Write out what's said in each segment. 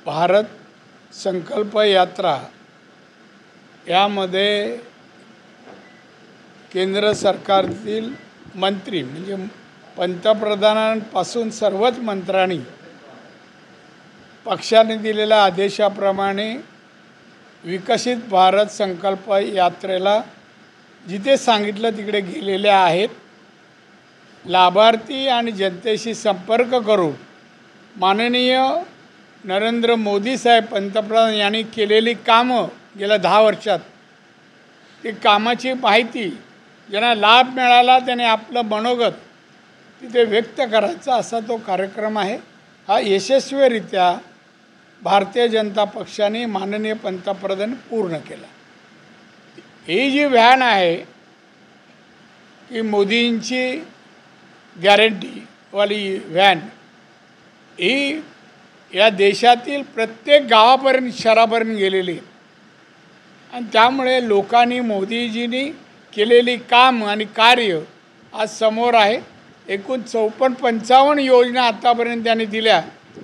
भारत संकल्प यात्रा यामध्ये केंद्र सरकारतील मंत्री म्हणजे पंतप्रधानांपासून सर्वच मंत्र्यांनी पक्षाने दिलेल्या आदेशाप्रमाणे विकसित भारत संकल्प यात्रेला जिथे सांगितलं तिकडे गेलेले आहेत। लाभार्थी आणि जनतेशी संपर्क करून माननीय नरेंद्र मोदी साहेब पंतप्रधान यांनी केलेली कामं गेल्या 10 वर्षात ती कामाची माहिती ज्यांना लाभ मिळाला त्याने आपलं मनोगत तिथे व्यक्त करायचा असा तो कार्यक्रम आहे। हा यशस्वीरित्या भारतीय जनता पक्षाने माननीय पंतप्रधान पूर्ण केला। ही जी व्हॅन आहे की मोदींची गॅरंटीवाली व्हॅन ही या देशातील प्रत्येक गावापर्यंत शहरापर्यंत गेलेली आहे आणि त्यामुळे लोकांनी मोदीजींनी केलेली काम आणि कार्य आज समोर आहे। एकूण 54-55 योजना आतापर्यंत त्यांनी दिल्या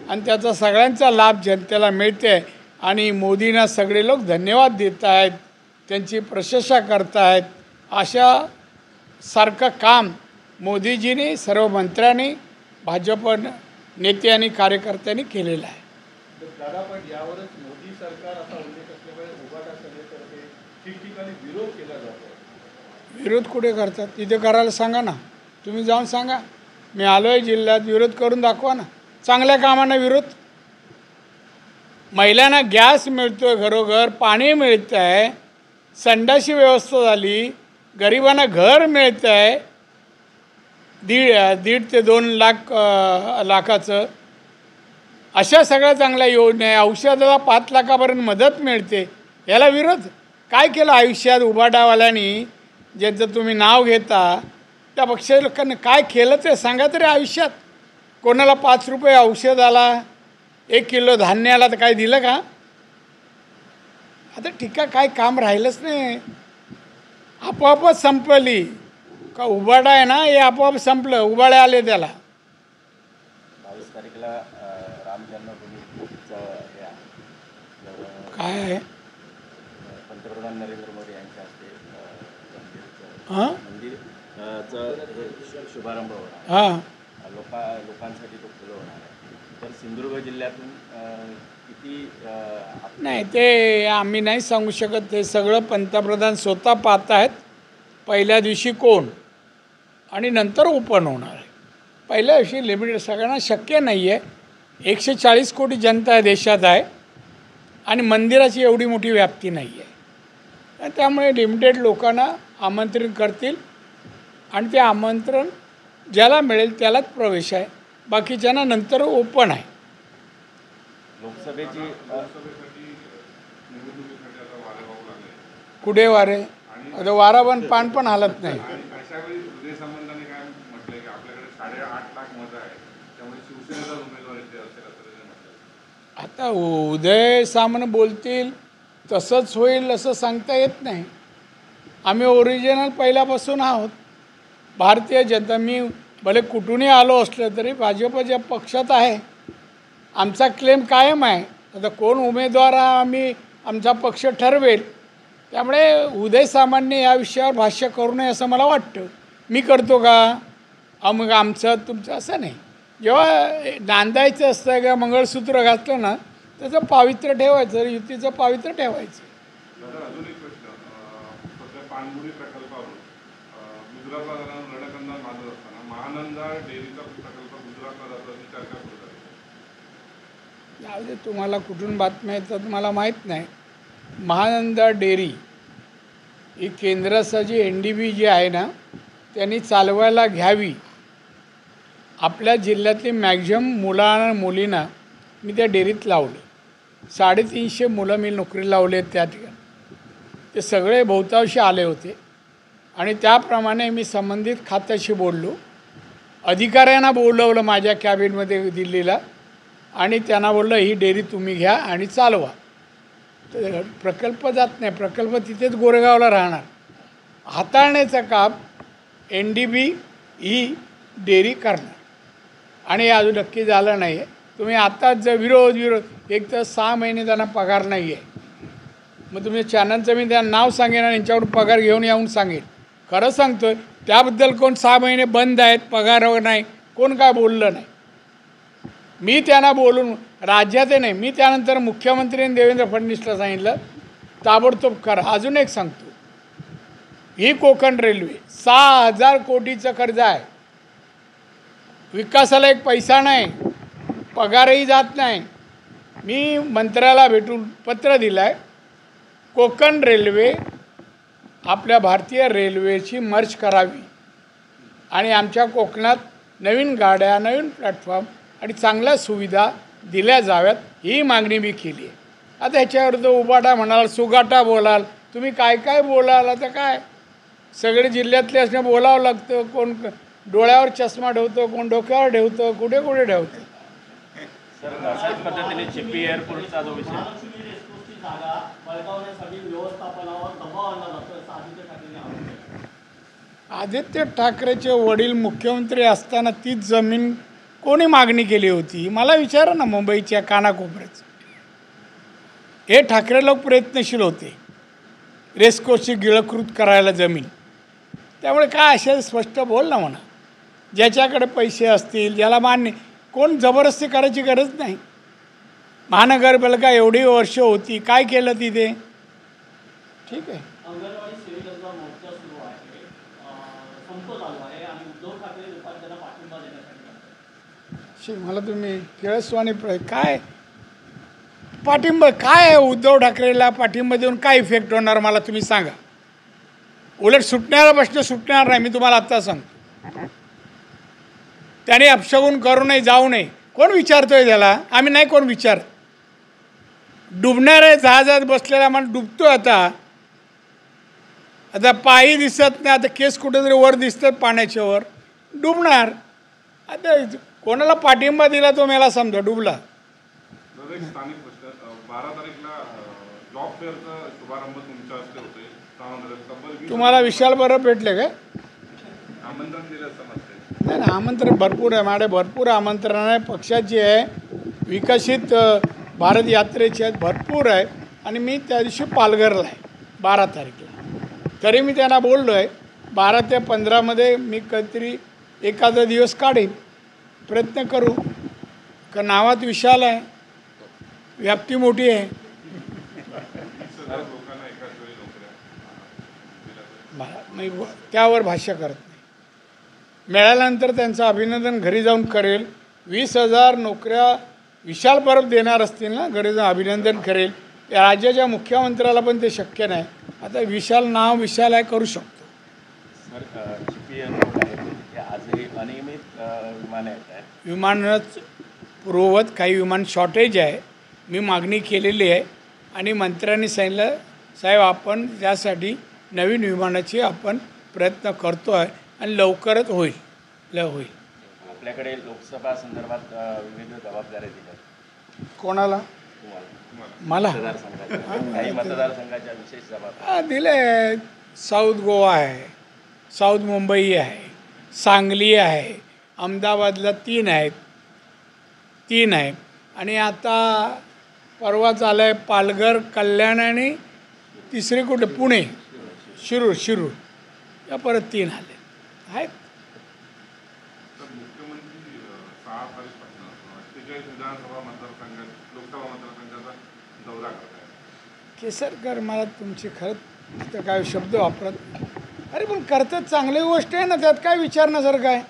आणि त्याचा सगळ्यांचा लाभ जनतेला मिळते आणि मोदींना सगळे लोक धन्यवाद देत आहेत, त्यांची प्रशंसा करत आहेत। अशा सारखं काम मोदीजींनी सर्व मंत्र्यांनी भाजप नेते आणि कार्यकर्त्यांनी केलेलं आहे। दादा पण यावरच मोदी सरकार असा उल्लेख असल्यामुळे उभाटा सभेतर्फे ठिकठिकाणी विरोध केला जातो। विरोध कुठे करतात? तिथे करायला सांगा ना, तुम्ही जाऊन सांगा। मी आलो आहे जिल्ह्यात, विरोध करून दाखवा ना। चांगल्या कामांना विरोध। महिलांना गॅस मिळतो आहे, घरोघर पाणी मिळतं आहे, संडासची व्यवस्था झाली, गरिबांना घर मिळतं आहे, दीड ते 2 लाखाचं अशा सगळ्या चांगल्या योजना आहे। औषधाला 5 लाखापर्यंत मदत मिळते, याला विरोध काय केलं आयुष्यात? उभाटावाल्यांनी ज्यांचं तुम्ही नाव घेता त्या पक्षाच्या लोकांनी काय केलं ते सांगा तरी। आयुष्यात कोणाला 5 रुपये औषधाला, 1 किलो धान्याला तर काय दिलं का? आता ठीक आहे, काय काम राहिलंच नाही, आपोआपच संपली का? उबाडा आहे ना, हे आपोआप संपलं, उबाळे आले त्याला। 22 तारखेला राम जन्मभूमीचं काय आहे? पंतप्रधान नरेंद्र मोदी यांच्या हस्ते मंदिरचा शुभारंभ होणार। हां, लोकांसाठी तो खुलं होणार आहे। तर सिंधुदुर्ग जिल्ह्यातून किती नाही ते आम्ही नाही सांगू शकत। ते सगळं पंतप्रधान स्वतः पाहत आहेत। पहिल्या दिवशी कोण आणि नंतर ओपन होणार आहे। पहिल्या दिवशी लिमिटेड सगळ्यांना शक्य नाही आहे। 140 कोटी जनता देशात आहे आणि मंदिराची एवढी मोठी व्याप्ती नाही आहे, त्यामुळे लिमिटेड लोकांना आमंत्रित करतील आणि ते आमंत्रण ज्याला मिळेल त्यालाच प्रवेश आहे, बाकीच्यांना नंतर ओपन आहे। लोकसभेची कुठे वारे? आता वारा पण पान पण हालत नाही। आता उदय सामंत बोलतील तसंच होईल असं सांगता येत नाही। आम्ही ओरिजिनल पहिल्यापासून आहोत भारतीय जनता। मी भले कुठूनही आलो असलं तरी भाजपच्या पक्षात आहे। आमचा क्लेम कायम आहे। आता कोण उमेदवार आम्ही आमचा पक्ष ठरवेल, त्यामुळे उदय सामंतने या विषयावर भाष्य करू नये असं मला वाटतं। मी करतो का मग आमचं तुमचं असं नाही। जेव्हा नांदायचं असतं का मंगळसूत्र घातलं ना त्याचं पावित्र्य ठेवायचं, युतीचं पावित्र्य ठेवायचं। अजून एक प्रश्न, सध्या पाणबुडी प्रकल्पावर गुजरातला जाताना लढकंदा माजत असताना महानंदा डेअरीचा प्रकल्प गुजरातला जातो अशी चर्चा सुरू झाली। यामध्ये तुम्हाला कुठून बातम्या येतात मला माहीत नाही। महानंदा डेअरी ही केंद्राची NDB जी आहे ना त्यांनी चालवायला घ्यावी। आपल्या जिल्ह्यातली मॅक्झिमम मुलींना मी त्या डेअरीत लावले। 350 मुलं मी नोकरी लावले त्या ठिकाणी। ते सगळे बहुतांशी आले होते आणि त्याप्रमाणे मी संबंधित खात्याशी बोललो, अधिकाऱ्यांना बोलवलं माझ्या कॅबिनमध्ये दिल्लीला आणि त्यांना बोललं ही डेअरी तुम्ही घ्या आणि चालवा। तर प्रकल्प जात नाही, प्रकल्प तिथेच गोरेगावला राहणार। हाताळण्याचं काम NDB ही डेअरी करणार आणि अजून नक्की झालं नाही आहे। तुम्ही आताच जर विरोध एक तर 6 महिने त्यांना पगार नाही आहे. मग तुम्ही चॅनलचं मी त्यांना नाव सांगेन आणि यांच्याकडून पगार घेऊन येऊन सांगेन. खरं सांगतो आहे, त्याबद्दल कोण 6 महिने बंद आहेत, पगारावर नाही, कोण काय बोललं नाही. मी त्यांना बोलून राज्याचे नाही, मी त्यानंतर मुख्यमंत्री देवेंद्र फडणवीसला सांगितलं ताबडतोब करा. अजून एक सांगतो, ही कोकण रेल्वे 6,000 कोटीचं कर्ज आहे. विकासाला एक पैसा नाही, पगारही जात नाही. मी मंत्र्याला भेटून पत्र दिलं आहे, कोकण रेल्वे आपल्या भारतीय रेल्वेची मर्ज करावी आणि आमच्या कोकणात नवीन गाड्या, नवीन प्लॅटफॉर्म आणि चांगल्या सुविधा दिल्या जाव्यात, ही मागणी मी केली आहे. आता ह्याच्यावर तो उबाटा म्हणाल, सुगाटा बोलाल, तुम्ही काय काय बोलाल. आता काय सगळे जिल्ह्यातले असणे बोलावं लागतं. कोण डोळ्यावर चष्मा ठेवतं, कोण डोक्यावर ठेवतं, कुठे कुठे ठेवतं. सर, अशाच पद्धतीने चिपी एअरपोर्टचा जो विषय आदित्य ठाकरेचे वडील मुख्यमंत्री असताना तीच जमीन कोणी मागणी केली होती मला विचारा ना. मुंबईच्या कानाकोपऱ्यात हे ठाकरे लोक प्रयत्नशील होते रेस्कोची गिळकृत करायला जमीन. त्यामुळे काय असे स्पष्ट बोल ना म्हणा. ज्याच्याकडे पैसे असतील, ज्याला मान्य, कोण जबरदस्ती करायची गरज नाही. महानगरपालिका एवढी वर्ष होती, काय केलं तिथे. ठीक आहे. अंगणवाडी सेविकांचा मोर्चा सुरू आहे, संप चालू आहे आणि उद्धव ठाकरे दुपारी त्यांना पाठिंबा देण्यासाठी. मला तुम्ही केळसवाणी काय पाठिंबा काय आहे. उद्धव ठाकरेला पाठिंबा देऊन काय इफेक्ट होणार मला तुम्ही सांगा. उलट सुटणारा प्रश्न सुटणार नाही. मी तुम्हाला आत्ता सांगतो, त्याने अपशगुन करू नये, जाऊ नये. कोण विचारतोय त्याला. आम्ही नाही कोण विचार. डुबणाऱ्या जहाजात बसलेला माणूस डुबतोय. आता पायी दिसत नाही, आता केस कुठेतरी वर दिसतात पाण्याच्या वर, डुबणार. आता कोणाला पाठिंबा दिला तो मला समजा डुबला. एक स्थानिक प्रश्न, 12 तारीखला जॉब फेअरचा शुभारंभ तुमच्या हस्ते होते. तुम्हाला विशाल बरं भेटले काय. आमंत्रण दिलं समजते. नाही ना, आमंत्रण भरपूर आहे माझे, भरपूर आमंत्रण आहे. पक्षाची आहे, विकसित भारत यात्रेची आहेत, भरपूर आहे. आणि मी त्या दिवशी पालघरला आहे 12 तारीखला. तरी मी त्यांना बोललो आहे 12 ते 15मध्ये मी कधीतरी एखादा दिवस काढेन, प्रयत्न करू. का नावात विशाल आहे, व्याप्ती मोठी आहे. मी त्यावर भाष्य करत नाही. मिळाल्यानंतर त्यांचं अभिनंदन घरी जाऊन करेल. 20,000 नोकऱ्या विशाल परब देणार असतील ना, घरी जाऊन अभिनंदन करेल. या राज्याच्या मुख्यमंत्र्याला पण ते शक्य नाही. आता विशाल नाव विशाल आहे, करू शकतो. सर, चिपी एअरपोर्ट आहे ते आजही अनियमित विमानं येत आहेत. विमानच पुरवत, काही विमान शॉर्टेज आहे. मी मागणी केलेली आहे आणि मंत्र्यांनी सांगितलं साहेब आपण त्यासाठी नवीन विमानाची आपण प्रयत्न करतो आहे आणि लवकरच होईल. आपल्याकडे लोकसभा संदर्भात विविध जबाबदाऱ्या दिल्या. कोणाला. मला मतदारसंघाच्या काही मतदारसंघाच्या विशेष जबाबदाऱ्या दिले. साऊथ गोवा आहे, साऊथ मुंबई आहे, सांगली आहे, अहमदाबादला 3 आहेत आणि आता परवाच आलं आहे पालघर, कल्याण आणि तिसरे कुठे पुणे, शिरूर या परत 3 आले आहेत. मुख्यमंत्री 6 तारीखपासून 48 विधानसभा मतदारसंघात लोकसभा मतदारसंघाचा दौरा करत आहे. केसरकर मला तुमची खरंच तर काय शब्द वापरत. अरे पण करतात, चांगली गोष्ट आहे ना, त्यात काय विचारण्यासारखं आहे.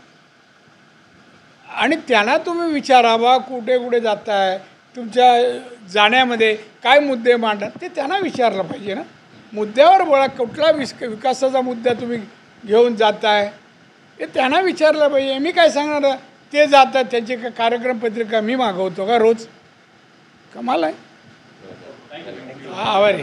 आणि त्यांना तुम्ही विचारावा कुठे कुठे जाताय, तुमच्या जाण्यामध्ये काय मुद्दे मांडतात ते त्यांना विचारलं पाहिजे ना. मुद्द्यावर बोला. कुठला विकासाचा मुद्दा तुम्ही घेऊन जाताय हे त्यांना विचारलं पाहिजे. मी काय सांगणार. ते जातात, त्यांची कार्यक्रम पत्रिका मी मागवतो का रोज. कमाल आहे. आभारी.